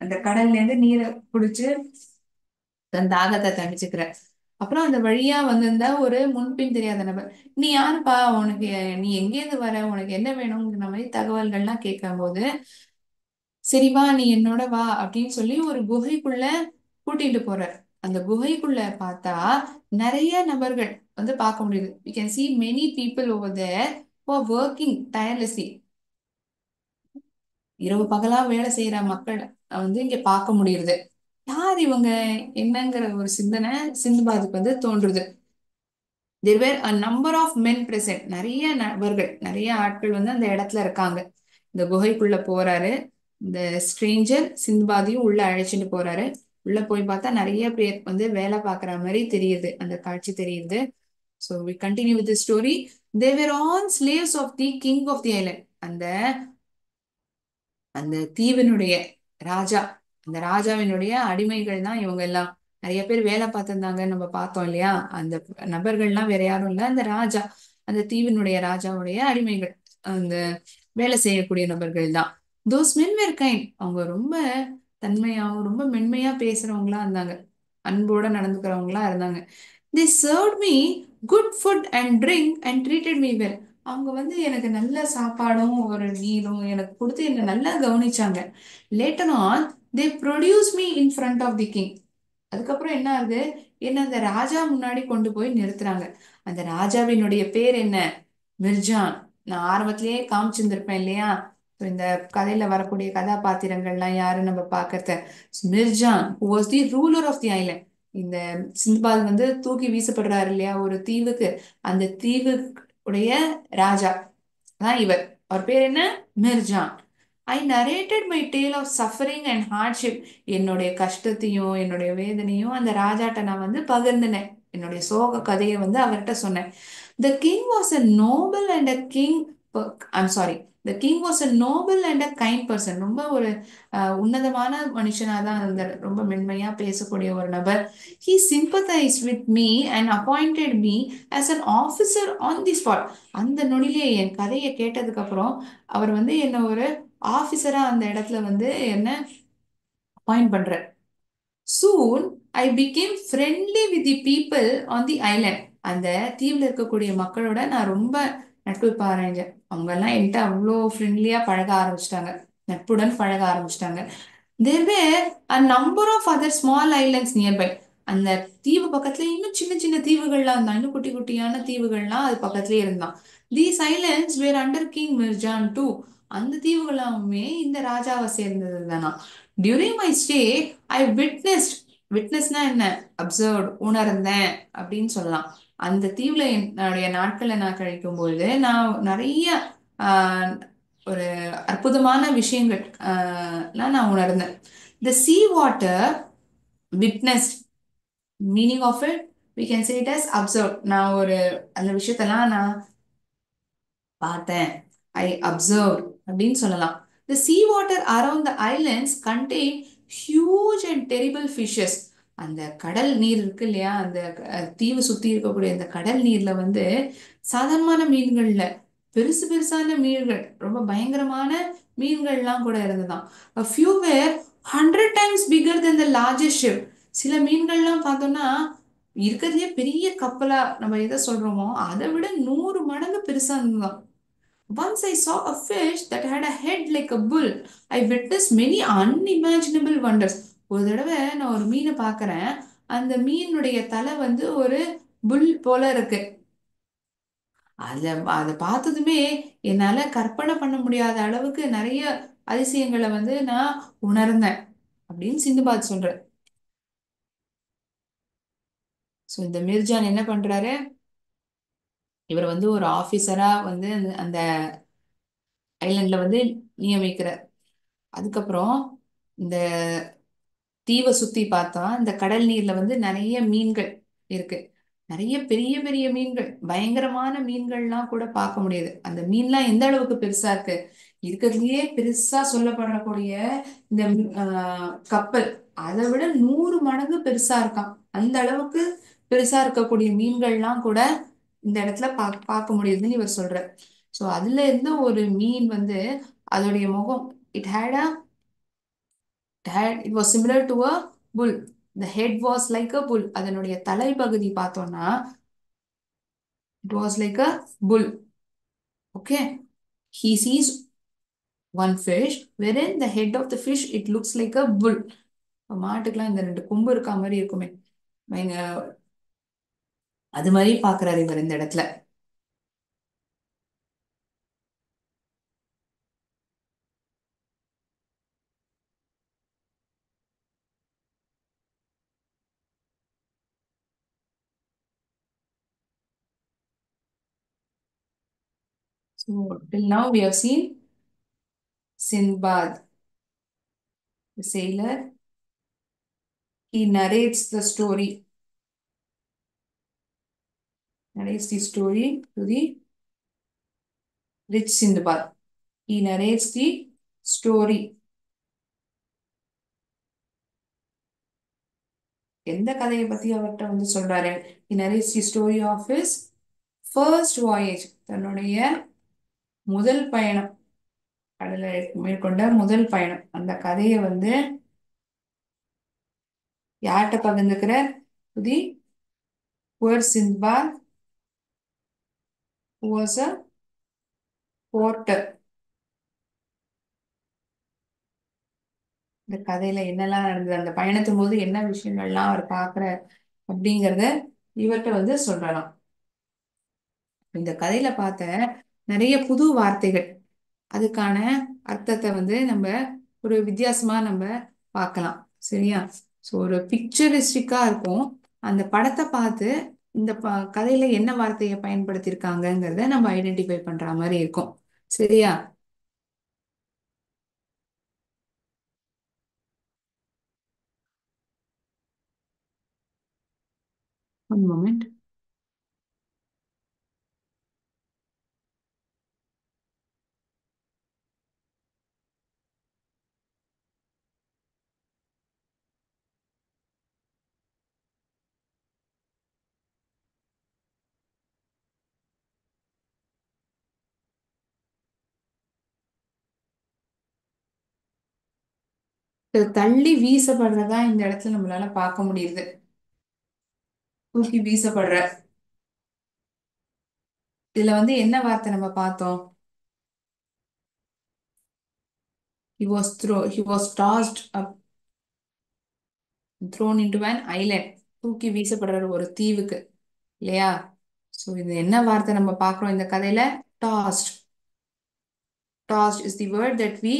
அந்த கடல்ல இருந்து நீரை குடிச்சு தன் தாகத்தை தணிச்சுக்கிற. அப்புறம் அந்த வழியா வந்திருந்தா ஒரு முன்பின் தெரியாத நபர், நீ யாருப்பா, உனக்கு நீ எங்கேருந்து வர, உனக்கு என்ன வேணுங்கிற மாதிரி தகவல்கள்லாம் கேட்கும் போது, சரி வா நீ என்னோட வா அப்படின்னு சொல்லி ஒரு குகைக்குள்ள கூட்டிட்டு போறார். அந்த குகைக்குள்ள பார்த்தா நிறைய நபர்கள் வந்து பார்க்க முடியுது. we can see many people over there who are working tirelessly. இரவு பகலா வேலை செய்யற மக்கள் வந்து இங்க பார்க்க முடியுது. யார் இவங்க என்னங்கிற ஒரு சிந்தனை சிந்துபாதுக்கு வந்து தோன்றுது. there were a number of men present. நிறைய நபர்கள், நிறைய ஆட்கள் வந்து அந்த இடத்துல இருக்காங்க. இந்த குகைக்குள்ள போறாரு இந்த ஸ்ட்ரேஞ்சர். சிந்துபாதையும் உள்ள அழைச்சிட்டு போறாரு. உள்ள போய் பார்த்தா நிறைய பேர் வந்து வேலை பார்க்குற மாதிரி தெரியுது, அந்த காட்சி தெரியுது. So we continue with the story. They were all slaves of the king of the island. அந்த அந்த தீவினுடைய ராஜா, அந்த ராஜாவினுடைய அடிமைகள் தான் இவங்க எல்லாம். நிறைய பேர் வேலை பார்த்திருந்தாங்க நம்ம பார்த்தோம் இல்லையா. அந்த நபர்கள்லாம் வேற யாரும் இல்ல, அந்த ராஜா, அந்த தீவினுடைய ராஜாவுடைய அடிமைகள், அந்த வேலை செய்யக்கூடிய நபர்கள் தான். Those men where kind. அவங்க ரொம்ப தன்மையாவும் ரொம்ப மென்மையா பேசுறவங்களா இருந்தாங்க. அன்போட நடந்துக்கிறவங்களா இருந்தாங்க. They served me good food and drink and treated me well. அவங்க வந்து எனக்கு நல்ல சாப்பாடும் ஒரு நீரும் எனக்கு கொடுத்து என்னை நல்லா கவனிச்சாங்க. Later on they produce me in front of the king. அதுக்கப்புறம் என்ன ஆகுது, என்ன அந்த ராஜா முன்னாடி கொண்டு போய் நிறுத்துறாங்க. அந்த ராஜாவினுடைய பேர் என்ன? மிர்ஜான். நான் ஆரம்பத்திலேயே காமிச்சிருந்திருப்பேன் இல்லையா? So, இந்த கதையில வரக்கூடிய கதாபாத்திரங்கள்லாம் யாரு நம்ம பார்க்கறது? Mirjan who was the ruler of the island. இந்த சிந்த்பாத் வந்து தூக்கி வீசப்படுறாரு இல்லையா ஒரு தீவுக்கு, அந்த தீவு உடைய ராஜா தான் இவர். அவர் பேர் என்ன? Mirjan. I narrated my tale of suffering and hardship. என்னுடைய கஷ்டத்தையும் என்னுடைய வேதனையும் அந்த ராஜாட்ட நான் வந்து பகிர்ந்தினேன். என்னுடைய சோக கதையை வந்து அவர்கிட்ட சொன்னேன். The king was a Nobel and a king I'm sorry the king was a Nobel and a kind person. ரொம்ப ஒரு உன்னதமான மனுஷனா தான் இருந்தார். ரொம்ப மென்மையா பேசக்கூடிய ஒரு நபர். He sympathise with me and appointed me as an officer on the spot. அந்த நொடியிலே என் கதையை கேட்டதுக்கு அப்புறம் அவர் வந்து என்ன ஒரு ஆபீசரா அந்த இடத்துல வந்து என்ன அப்பாயிண்ட் பண்றார். Soon I became friendly with the people on the island. அந்த தீவுல இருக்கக்கூடிய மக்களோட நான் ரொம்ப நட்பு பாருங்க. அவங்க எல்லாம் என்கிட்ட அவ்வளோ ஃப்ரெண்ட்லியா பழக ஆரம்பிச்சிட்டாங்க. நட்புடன் பழக ஆரம்பிச்சிட்டாங்க. There were a number of other small islands nearby. அந்த தீவு பக்கத்துல இன்னும் சின்ன சின்ன தீவுகள்லாம் இருந்தா, இன்னும் குட்டி குட்டியான தீவுகள்லாம் அது பக்கத்துலயே இருந்தான். These islands were under King Mirjan too. அந்த தீவுகளாமே இந்த ராஜாவை சேர்ந்தது தானா. During my stay, I witnessed. விட்னஸ்னா என்ன? அப்சர்வ்ட், உணர்ந்தேன் அப்படின்னு சொல்லலாம். அந்த தீவுல என்னுடைய நாட்களை நான் கழிக்கும் பொழுது நான் நிறைய ஆஹ், ஒரு அற்புதமான விஷயங்கள் நான் உணர்ந்தேன். The sea water witnessed. Meaning of it, we can say it as observed. நான் ஒரு அந்த விஷயத்தெல்லாம் நான் பார்த்தேன். ஐ அப்சர்வ் அப்படின்னு சொல்லலாம். The sea water around the islands contain huge and terrible fishes. அந்த கடல் நீர் இருக்கு இல்லையா, அந்த தீவு சுத்தி இருக்கக்கூடிய அந்த கடல் நீர்ல வந்து சாதாரணமான மீன்கள்ல பெருசு பெருசான மீன்கள், ரொம்ப பயங்கரமான மீன்கள்லாம் கூட இருந்ததாம். A few were 100 times bigger than the largest ship. சில மீன்கள்லாம் பார்த்தோம்னா இருக்கிறதுலே பெரிய கப்பலா நம்ம எதை சொல்றோமோ அதை விட 100 மடங்கு பெருசா இருந்ததாம். Once I saw a fish that had a head like a bull. I witnessed many unimaginable wonders. ஒரு தடவை நான் ஒரு மீனை பார்க்கறேன். அந்த மீனுடைய தலை வந்து ஒரு புல் போல இருக்கு. அத அதை பார்த்ததுமே என்னால கற்பனை பண்ண முடியாத அளவுக்கு நிறைய அதிசயங்களை வந்து நான் உணர்ந்தேன் அப்படின்னு சிந்துபாத் சொல்றேன். ஸோ இந்த மிர்ஜான் என்ன பண்றாரு, இவர் வந்து ஒரு ஆபீசரா வந்து அந்த ஐலண்ட்ல வந்து நியமிக்கிறார். அதுக்கப்புறம் இந்த தீவை சுத்தி பார்த்தா இந்த கடல் நீர்ல வந்து நிறைய மீன்கள் இருக்கு. நிறைய பெரிய பெரிய மீன்கள், பயங்கரமான மீன்கள்லாம் கூட பார்க்க முடியுது. அந்த மீன்லாம் எந்த அளவுக்கு பெருசா இருக்கு, இருக்கிறதுலயே பெருசா சொல்லப்படக்கூடிய இந்த கப்பல் அதை விட 100 மடங்கு பெருசா இருக்காம். அந்த அளவுக்கு பெருசா இருக்கக்கூடிய மீன்கள்லாம் கூட இந்த இடத்துல பார்க்க முடியுதுன்னு இவர் சொல்றார். ஸோ அதுல இருந்து ஒரு மீன் வந்து அதோடைய முகம், it had a it was similar to a bull. The head was like a bull. அதனுடைய தலைப்பகுதி பார்த்தோம்னா it was like a bull. Okay. He sees one fish wherein the head of the fish it looks like a bull. மாட்டுக்கெல்லாம் இந்த 2 கொம்பு இருக்க மாதிரி இருக்குமே, பயங்க அது மாதிரி பாக்குறாரு இவர் இந்த இடத்துல. So till now we have seen Sindbad, the sailor. He narrates the story to the rich Sindbad. He narrates the story. எந்த கதையை பத்தி அவர்கிட்ட வந்து சொல்றாரு? He narrates the story of his first voyage. தன்னுடைய முதல் பயணம். கடலை மேற்கொண்ட முதல் பயணம். அந்த கதையை வந்து யார்கிட்ட பகிர்ந்துக்கிற? The poor Sindbad was a porter. இந்த கதையில என்னெல்லாம் நடந்தது, அந்த பயணத்தின் போது என்ன விஷயங்கள்லாம் அவர் பார்க்குற அப்படிங்கிறத இவர்கிட்ட வந்து சொல்லலாம். இந்த கதையில பார்த்த நிறைய புது வார்த்தைகள், அதுக்கான அர்த்தத்தை வந்து நம்ம ஒரு வித்தியாசமா நம்ம பார்க்கலாம். சரியா? ஸோ ஒரு பிக்சரிஸ்டிக்கா இருக்கும். அந்த படத்தை பார்த்து இந்த கதையில என்ன வார்த்தையை பயன்படுத்தியிருக்காங்கங்கிறத நம்ம ஐடென்டிஃபை பண்ற மாதிரி இருக்கும். சரியா? One moment. தள்ளி வீசப்படுறதா இந்த இடத்துல நம்மளால பார்க்க முடியுது. தூக்கி வீசப்படுற. இதுல வந்து என்ன வார்த்தை நம்ம பார்த்தோம்? He was tossed up, thrown into an island. தூக்கி வீசப்படுற ஒரு தீவுக்கு, இல்லையா? சோ இது என்ன வார்த்தை நம்ம பார்க்கிறோம் இந்த கதையில? Tossed. Tossed is the word that we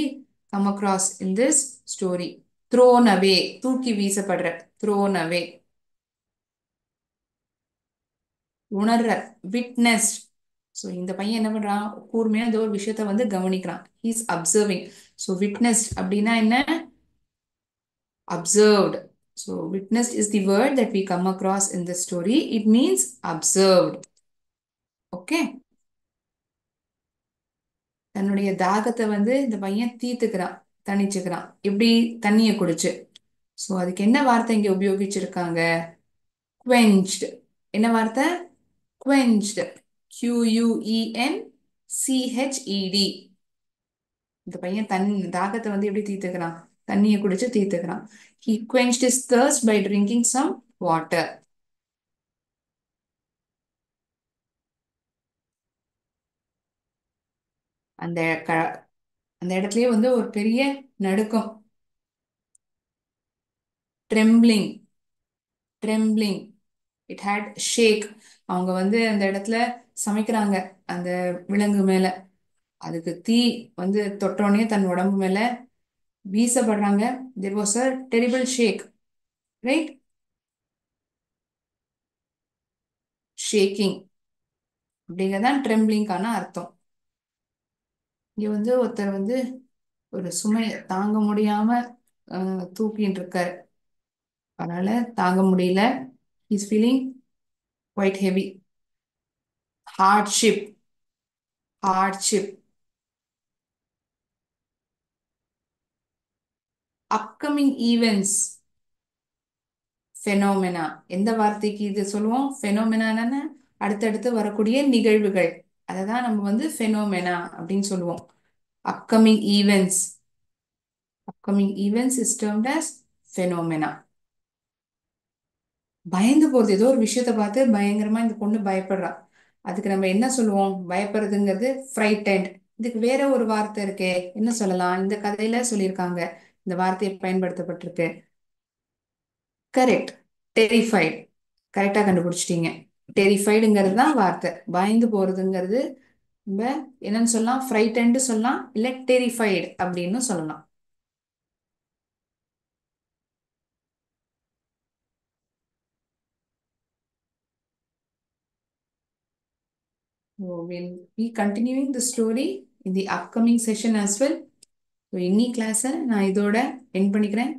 come across in this story. Thrown away, தூக்கி வீசப்படுற. Thrown away. உணர்ற. விட்னஸ். ஸோ இந்த பையன் என்ன பண்றான்? கூர்மையா ஏதோ ஒரு விஷயத்த வந்து கவனிக்கிறான். He's observing. ஸோ விட்னஸ் அப்படின்னா என்ன? Observed. So, witnessed is the word that we come across in the story. It means observed. Okay. தன்னுடைய தாகத்தை வந்து இந்த பையன் தீர்த்துக்கிறான், தணிச்சுக்கிறான். எப்படி? தண்ணியை குடிச்சு. ஸோ அதுக்கு என்ன வார்த்தை இங்க உபயோகிச்சிருக்காங்க? quenched. என்ன வார்த்தை? quenched. QUENCHED. இந்த பையன் தாகத்தை வந்து எப்படி தீர்த்துக்கிறான்? தண்ணியை குடிச்சு தீர்த்துக்கிறான். He quenched his thirst by drinking some water. அந்த க அந்த இடத்துலயே வந்து ஒரு பெரிய நடுக்கம். ட்ரெம்பிளிங். ட்ரெம்பிளிங். இட் ஹேட் ஷேக். அவங்க வந்து அந்த இடத்துல சமைக்கிறாங்க, அந்த விலங்கு மேல. அதுக்கு தீ வந்து தொட்டோடனே தன் உடம்பு மேல வீசப்படுறாங்க. there was a terrible shake, right? Shaking அப்படிங்கறதான் ட்ரெம்பிளிங்கான அர்த்தம். இங்க வந்து ஒருத்தர் வந்து ஒரு சுமையை தாங்க முடியாம தூக்கிட்டு இருக்காரு. அதனால தாங்க முடியல. Is feeling quite heavy. Hardship. Hardship. Upcoming events. Phenomena. எந்த வார்த்தைக்கு இது சொல்லுவோம்? ஃபெனோமெனான அடுத்தடுத்து வரக்கூடிய நிகழ்வுகள். அதை தான் நம்ம வந்து ஃபெனோமெனா அப்படின்னு சொல்லுவோம். Upcoming events. Upcoming events is termed as phenomena. பயந்து போறது. ஏதோ ஒரு விஷயத்த பார்த்து பயங்கரமா இந்த பொண்ணு பயப்படுறா. அதுக்கு நம்ம என்ன சொல்லுவோம்? பயப்படுறதுங்கிறது ஃப்ரைட்டன்ட். இதுக்கு வேற ஒரு வார்த்தை இருக்கே, என்ன சொல்லலாம்? இந்த கதையில சொல்லியிருக்காங்க, இந்த வார்த்தை பயன்படுத்தப்பட்டிருக்கு. கரெக்ட். டெரிஃபைட். கரெக்டா கண்டுபிடிச்சிட்டீங்க. டெரிஃபைடுங்கிறது தான் வார்த்தை. பயந்து போறதுங்கிறது நம்ம என்னன்னு சொல்லலாம்? ஃப்ரைட்டன்டு சொல்லலாம், இல்ல டெரிஃபைடு அப்படின்னு சொல்லலாம். So we'll be continuing the story in the upcoming session as well. So இன்னி கிளாஸை நான் இதோட என் பண்ணிக்கிறேன்.